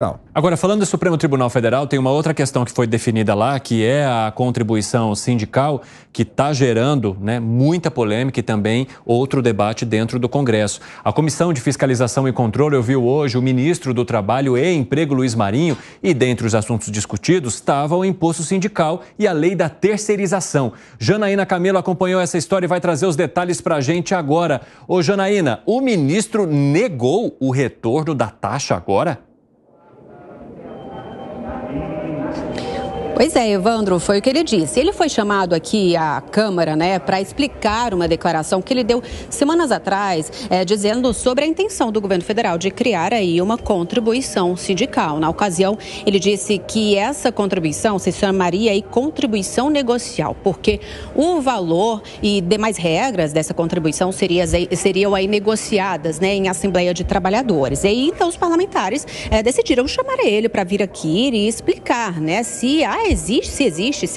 Não. Agora, falando do Supremo Tribunal Federal, tem uma outra questão que foi definida lá, que é a contribuição sindical, que está gerando, muita polêmica e também outro debate dentro do Congresso. A Comissão de Fiscalização e Controle ouviu hoje o ministro do Trabalho e Emprego, Luiz Marinho, e dentre os assuntos discutidos estava o imposto sindical e a lei da terceirização. Janaína Camelo acompanhou essa história e vai trazer os detalhes para a gente agora. Ô Janaína, o ministro negou o retorno da taxa agora? Pois é, Evandro, foi o que ele disse. Ele foi chamado aqui à Câmara, para explicar uma declaração que ele deu semanas atrás, dizendo sobre a intenção do governo federal de criar aí uma contribuição sindical. Na ocasião, ele disse que essa contribuição se chamaria aí contribuição negocial, porque o valor e demais regras dessa contribuição seriam aí negociadas, em Assembleia de Trabalhadores. E aí, então, os parlamentares decidiram chamar ele para vir aqui e explicar, se há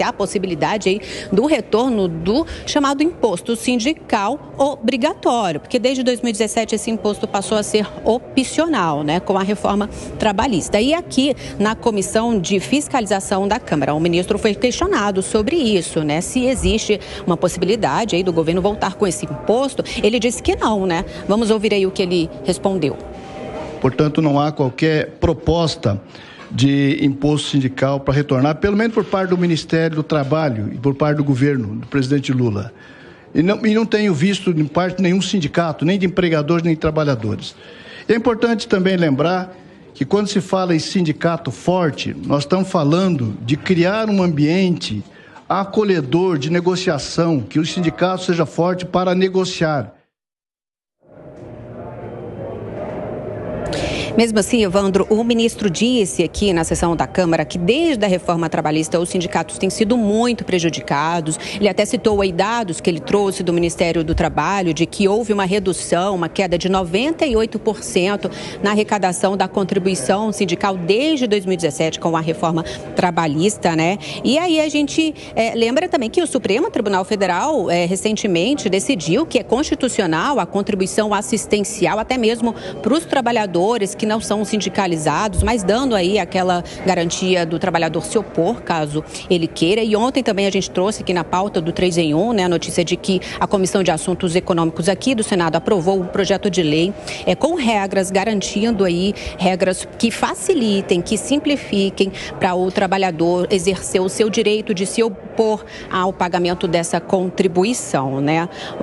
a possibilidade aí do retorno do chamado imposto sindical obrigatório, porque desde 2017 esse imposto passou a ser opcional, com a reforma trabalhista. E aqui na Comissão de Fiscalização da Câmara, o ministro foi questionado sobre isso, se existe uma possibilidade aí do governo voltar com esse imposto. Ele disse que não, Vamos ouvir aí o que ele respondeu. Portanto, não há qualquer proposta de imposto sindical para retornar, pelo menos por parte do Ministério do Trabalho e por parte do governo, do presidente Lula. E não tenho visto de parte de nenhum sindicato, nem de empregadores, nem de trabalhadores. É importante também lembrar que quando se fala em sindicato forte, nós estamos falando de criar um ambiente acolhedor de negociação, que o sindicato seja forte para negociar. Mesmo assim, Evandro, o ministro disse aqui na sessão da Câmara que desde a reforma trabalhista os sindicatos têm sido muito prejudicados. Ele até citou aí dados que ele trouxe do Ministério do Trabalho de que houve uma redução, uma queda de 98% na arrecadação da contribuição sindical desde 2017 com a reforma trabalhista, E aí a gente lembra também que o Supremo Tribunal Federal recentemente decidiu que é constitucional a contribuição assistencial até mesmo para os trabalhadores que não são sindicalizados, mas dando aí aquela garantia do trabalhador se opor, caso ele queira. E ontem também a gente trouxe aqui na pauta do 3 em 1, a notícia de que a Comissão de Assuntos Econômicos aqui do Senado aprovou um projeto de lei com regras, garantindo aí regras que facilitem, que simplifiquem para o trabalhador exercer o seu direito de se opor ao pagamento dessa contribuição,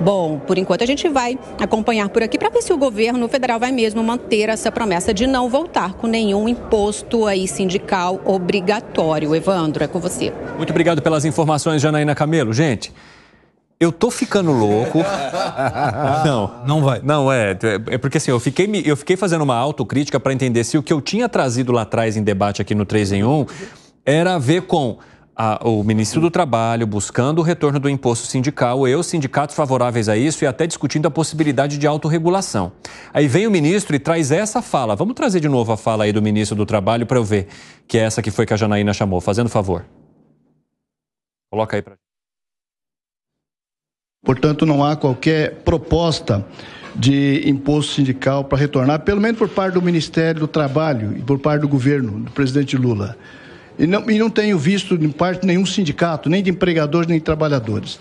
Bom, por enquanto a gente vai acompanhar por aqui para ver se o governo federal vai mesmo manter essa promessa de não voltar com nenhum imposto aí sindical obrigatório. Evandro, é com você. Muito obrigado pelas informações, Janaína Camelo. Gente, eu tô ficando louco. Não vai. Não, é porque assim, eu fiquei fazendo uma autocrítica para entender se o que eu tinha trazido lá atrás em debate aqui no 3 em 1 era a ver com o ministro do Trabalho buscando o retorno do imposto sindical, os sindicatos favoráveis a isso e até discutindo a possibilidade de autorregulação. Aí vem o ministro e traz essa fala. Vamos trazer de novo a fala aí do ministro do Trabalho para eu ver, que é essa que foi que a Janaína chamou. Fazendo favor. Coloca aí para. Portanto, não há qualquer proposta de imposto sindical para retornar, pelo menos por parte do Ministério do Trabalho e por parte do governo, do presidente Lula. E não tenho visto de parte de nenhum sindicato, nem de empregadores, nem de trabalhadores.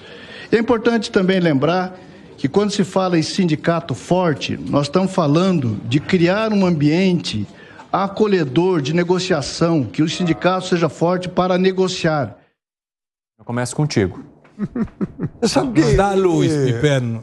É importante também lembrar que quando se fala em sindicato forte, nós estamos falando de criar um ambiente acolhedor de negociação, que o sindicato seja forte para negociar. Eu começo contigo. Você sabe que dá luz,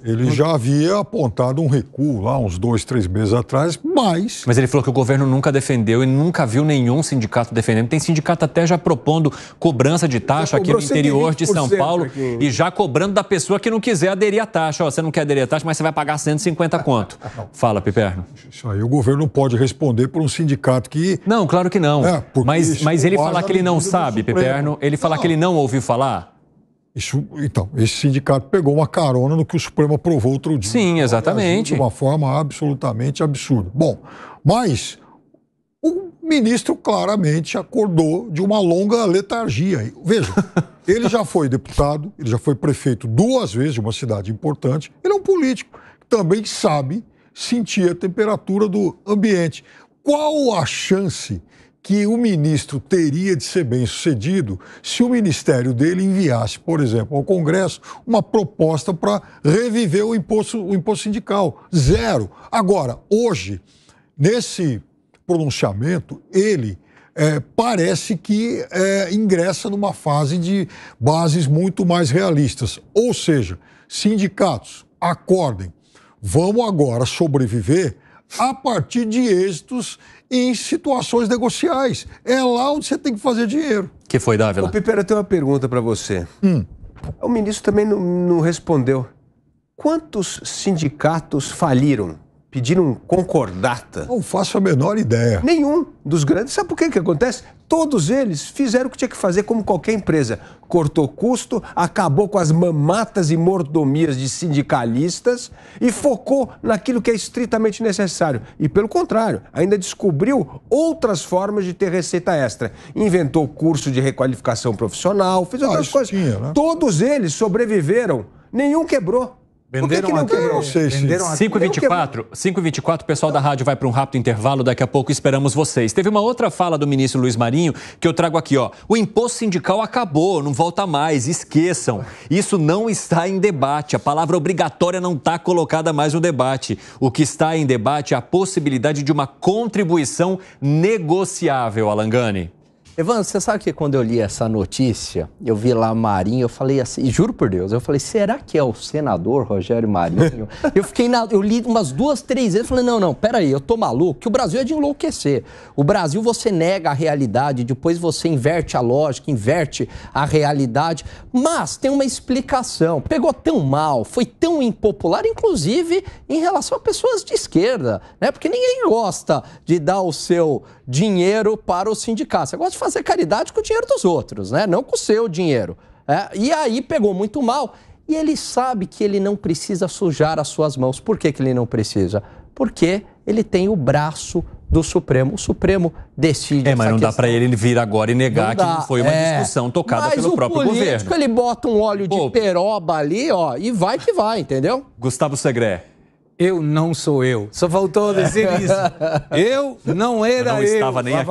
ele já havia apontado um recuo lá uns 2, 3 meses atrás, Mas ele falou que o governo nunca defendeu e nunca viu nenhum sindicato defendendo. Tem sindicato até já propondo cobrança de taxa aqui no interior de São Paulo e já cobrando da pessoa que não quiser aderir à taxa. Você não quer aderir à taxa, mas você vai pagar 150 conto. Fala, Piperno. Isso aí o governo não pode responder por um sindicato que... Não, claro que não. Mas ele falar que ele não sabe, Piperno, ele falar que ele não ouviu falar... Então, esse sindicato pegou uma carona no que o Supremo aprovou outro dia. Sim, exatamente. De uma forma absolutamente absurda. Bom, mas o ministro claramente acordou de uma longa letargia. Veja, ele já foi deputado, ele já foi prefeito 2 vezes de uma cidade importante. Ele é um político que também sabe sentir a temperatura do ambiente. Qual a chance que o ministro teria de ser bem-sucedido se o ministério dele enviasse, por exemplo, ao Congresso uma proposta para reviver o imposto sindical. Zero. Agora, hoje, nesse pronunciamento, ele parece que ingressa numa fase de bases muito mais realistas. Ou seja, sindicatos, acordem, vamos agora sobreviver a partir de êxitos em situações negociais. É lá onde você tem que fazer dinheiro. Que foi, Dávila? Ô, Pipera, eu tenho uma pergunta para você. O ministro também não respondeu. Quantos sindicatos faliram? Pediram concordata? Não faço a menor ideia. Nenhum dos grandes. Sabe por que acontece? Todos eles fizeram o que tinha que fazer como qualquer empresa. Cortou custo, acabou com as mamatas e mordomias de sindicalistas e focou naquilo que é estritamente necessário. E, pelo contrário, ainda descobriu outras formas de ter receita extra. Inventou curso de requalificação profissional, fez outras coisas. Né? Todos eles sobreviveram. Nenhum quebrou. Venderam Por que não quebrou? 5h24, o pessoal da rádio vai para um rápido intervalo, daqui a pouco esperamos vocês. Teve uma outra fala do ministro Luiz Marinho que eu trago aqui, ó. O imposto sindical acabou, não volta mais, esqueçam. Isso não está em debate, a palavra obrigatória não está colocada mais no debate. O que está em debate é a possibilidade de uma contribuição negociável, Alangani. Evandro, você sabe que quando eu li essa notícia, eu vi lá Marinho, eu falei assim, juro por Deus, eu falei, será que é o senador Rogério Marinho? Eu li umas 2, 3 vezes, falei, não, peraí, eu tô maluco, que o Brasil é de enlouquecer. O Brasil, você nega a realidade, depois você inverte a lógica, inverte a realidade, mas tem uma explicação. Pegou tão mal, foi tão impopular, inclusive em relação a pessoas de esquerda, né? Porque ninguém gosta de dar o seu dinheiro para o sindicato. Você gosta de fazer caridade com o dinheiro dos outros, né? Não com o seu dinheiro. E aí pegou muito mal. E ele sabe que ele não precisa sujar as suas mãos. Por que ele não precisa? Porque ele tem o braço do Supremo. O Supremo decide. Mas não dá para ele vir agora e negar que não foi uma discussão tocada pelo próprio governo. Mas o político, ele bota um óleo de peroba ali, ó, e vai que vai, entendeu? Gustavo Segré. Eu não sou eu. Só faltou dizer isso. Eu não era eu. Não estava nem aqui.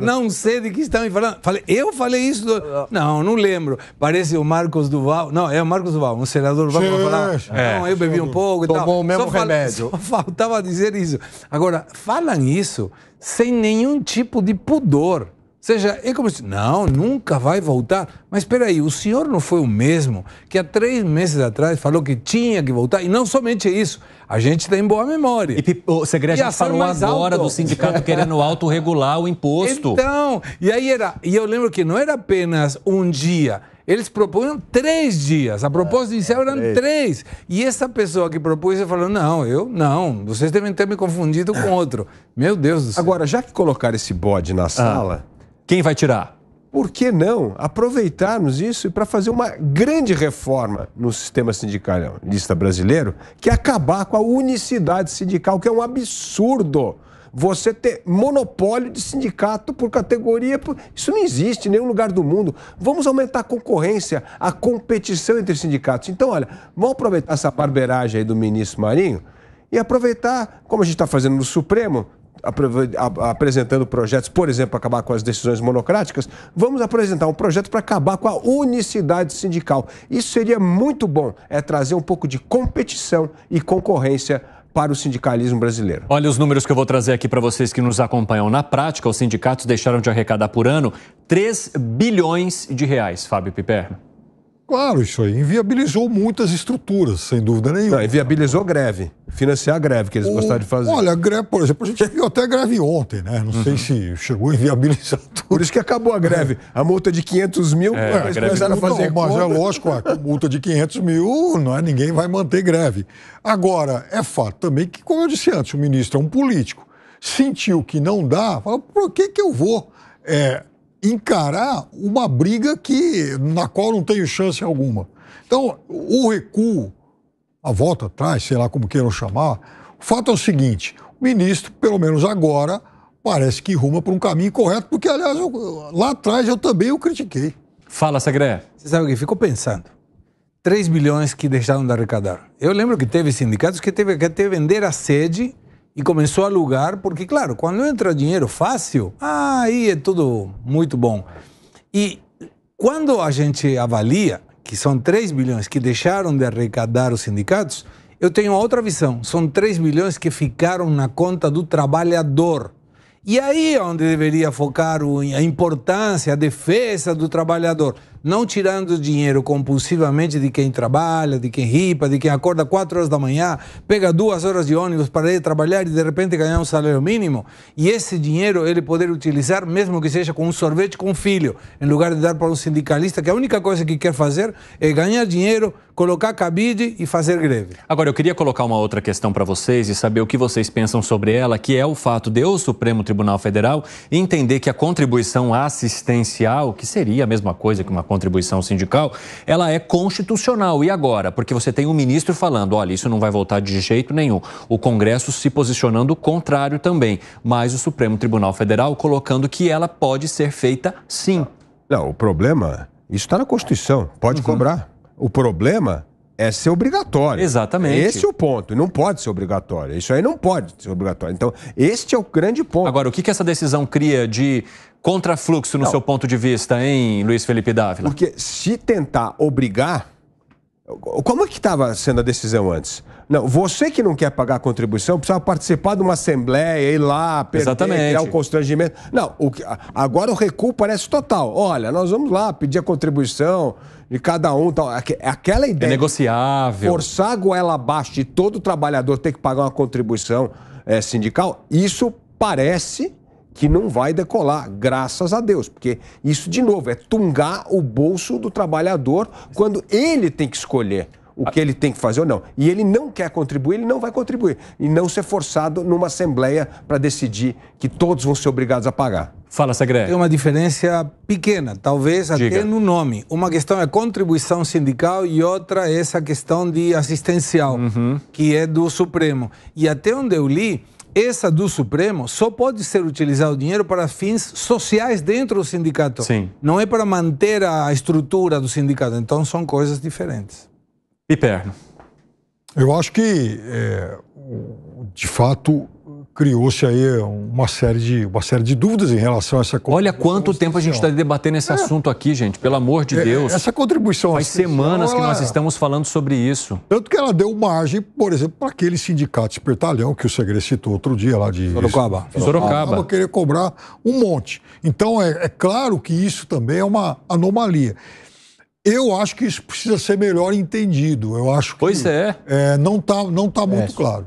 Não sei de que estão me falando. Eu falei isso? Não lembro. Parece o Marcos Duval. Não, é o Marcos Duval, um senador. Vamos falar. Não, eu bebi um pouco e tal. Tomou o mesmo remédio. Só faltava dizer isso. Agora, falam isso sem nenhum tipo de pudor. Ou seja, é como se, não, nunca vai voltar. Mas espera aí, o senhor não foi o mesmo que há 3 meses atrás falou que tinha que voltar? E não somente isso, a gente tem boa memória. E o Segredo já falou agora do sindicato querendo autorregular o imposto. Então, e eu lembro que não era apenas um dia. Eles propunham 3 dias. A proposta inicial eram 3. E essa pessoa que propôs falou, não, vocês devem ter me confundido com outro. Meu Deus do céu. Agora, já que colocaram esse bode na sala... Quem vai tirar? Por que não aproveitarmos isso para fazer uma grande reforma no sistema sindicalista brasileiro, que é acabar com a unicidade sindical, que é um absurdo. Você ter monopólio de sindicato por categoria, isso não existe em nenhum lugar do mundo. Vamos aumentar a concorrência, a competição entre sindicatos. Então, olha, vamos aproveitar essa barbeiragem aí do ministro Marinho e aproveitar, como a gente está fazendo no Supremo, apresentando projetos, por exemplo, para acabar com as decisões monocráticas, vamos apresentar um projeto para acabar com a unicidade sindical. Isso seria muito bom, trazer um pouco de competição e concorrência para o sindicalismo brasileiro. Olha os números que eu vou trazer aqui para vocês que nos acompanham. Na prática, os sindicatos deixaram de arrecadar por ano 3 bilhões de reais, Fábio Piperno. Claro, isso aí inviabilizou muitas estruturas, sem dúvida nenhuma. Não, inviabilizou greve, financiar a greve que eles gostaram de fazer. Olha, a greve, por exemplo, a gente viu até greve ontem, né? Não sei se chegou a inviabilizar tudo. Por isso que acabou a greve. A multa de 500 mil, eles começaram a fazer mas é lógico, a multa de 500 mil, não é, ninguém vai manter greve. Agora, é fato também que, como eu disse antes, o ministro é um político, sentiu que não dá, falou, por que eu vou encarar uma briga na qual não tenho chance alguma? Então, o recuo, a volta atrás, sei lá como queiram chamar, o fato é o seguinte, o ministro, pelo menos agora, parece que ruma por um caminho correto, porque, aliás, lá atrás eu também o critiquei. Fala, Segré. Você sabe o que? Ficou pensando. 3 bilhões que deixaram de arrecadar. Eu lembro que teve sindicatos que teve que vender a sede e começou a alugar, porque, claro, quando entra dinheiro fácil, aí é tudo muito bom. E quando a gente avalia que são 3 bilhões que deixaram de arrecadar os sindicatos, eu tenho outra visão. São 3 bilhões que ficaram na conta do trabalhador. E aí é onde deveria focar a importância, a defesa do trabalhador. Não tirando dinheiro compulsivamente de quem trabalha, de quem ripa, de quem acorda 4 horas da manhã, pega 2 horas de ônibus para ir trabalhar e de repente ganhar um salário mínimo. E esse dinheiro ele poder utilizar, mesmo que seja com um sorvete com um filho, em lugar de dar para um sindicalista que a única coisa que quer fazer é ganhar dinheiro, colocar cabide e fazer greve. Agora, eu queria colocar uma outra questão para vocês e saber o que vocês pensam sobre ela, que é o fato de o Supremo Tribunal Federal entender que a contribuição assistencial, que seria a mesma coisa que uma contribuição sindical, ela é constitucional. E agora? Porque você tem um ministro falando, olha, isso não vai voltar de jeito nenhum. O Congresso se posicionando contrário também, mas o Supremo Tribunal Federal colocando que ela pode ser feita sim. Não, o problema, isso está na Constituição, pode cobrar. O problema é ser obrigatório. Exatamente. Esse é o ponto. Não pode ser obrigatório. Isso aí não pode ser obrigatório. Então, este é o grande ponto. Agora, o que essa decisão cria de contrafluxo no seu ponto de vista, hein, Luiz Felipe Dávila? Porque se tentar obrigar... Como é que estava sendo a decisão antes? Não, você que não quer pagar a contribuição precisava participar de uma assembleia, ir lá, perder, criar o constrangimento. Não, agora o recuo parece total. Olha, nós vamos lá pedir a contribuição de cada um. Tal. Aquela ideia... É negociável. Forçar a goela abaixo de todo trabalhador ter que pagar uma contribuição sindical, isso parece que não vai decolar, graças a Deus. Porque isso, de novo, é tungar o bolso do trabalhador quando ele tem que escolher o que ele tem que fazer ou não. E ele não quer contribuir, ele não vai contribuir. E não ser forçado numa assembleia para decidir que todos vão ser obrigados a pagar. Fala, Segré. Tem uma diferença pequena, talvez até no nome. Uma questão é contribuição sindical e outra é essa questão de assistencial, que é do Supremo. E até onde eu li, essa do Supremo só pode ser utilizado o dinheiro para fins sociais dentro do sindicato. Sim. Não é para manter a estrutura do sindicato. Então são coisas diferentes. Piperno. Eu acho que, de fato, criou-se aí uma série de dúvidas em relação a essa contribuição. Olha quanto tempo a gente está debatendo esse assunto aqui, gente. Pelo amor de Deus. Essa contribuição faz semanas que nós estamos falando sobre isso. Tanto que ela deu margem, por exemplo, para aquele sindicato espertalhão que o Segredo citou outro dia lá de Sorocaba. Querer cobrar um monte. Então, é claro que isso também é uma anomalia. Eu acho que isso precisa ser melhor entendido. Eu acho que não está muito claro.